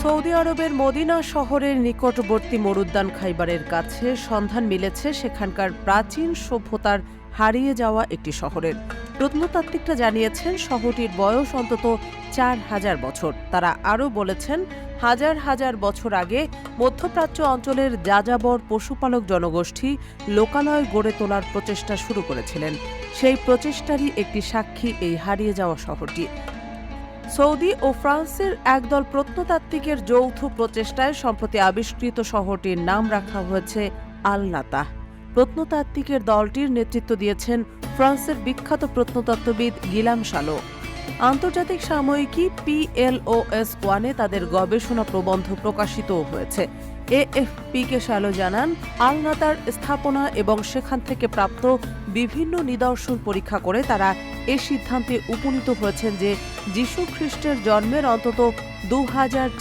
Saudi আরবের Medina শহরের নিকটবর্তী মরুদ্যান খাইবারের কাছে সন্ধান মিলেছে সেখানকার প্রাচীন সভ্যতার হারিয়ে যাওয়া একটি শহরের। প্রত্নতাত্ত্বিকরা জানিয়েছেন শহরটির বয়স অন্তত ৪,০০০ বছর। তারা আরও বলেছেন, হাজার হাজার বছর আগে মধ্যপ্রাচ্য অঞ্চলের যাযাবর পশুপালক জনগোষ্ঠী লোকালয় গড়ে তোলার প্রচেষ্টা শুরু করেছিলেন। সেই প্রচেষ্টারই একটি সাক্ষী এই হারিয়ে যাওয়া শহরটি। সৌদি ও ফ্রান্সের একদল প্রত্নতাত্ত্বিকের যৌথ প্রচেষ্টায় সম্প্রতি আবিষ্কৃত শহরটির নাম রাখা হয়েছে আল নাতাহ। প্রত্নতাত্ত্বিকের দলটির নেতৃত্ব দিয়েছেন ফ্রান্সের বিখ্যাত প্রত্নতত্ত্ববিদ গিলাম শালো। আন্তর্জাতিক সাময়িকী PLOS-1-এ তাদের গবেষণা প্রবন্ধ প্রকাশিতও হয়েছে। AFP-কে শালো জানান, আল নাতার স্থাপনা এবং সেখান থেকে প্রাপ্ত বিভিন্ন নিদর্শন পরীক্ষা করে তারা এ সিদ্ধান্তে উপনীত হয়েছেন যে যীশু খ্রিস্টের জন্মের অন্তত ২,৪০০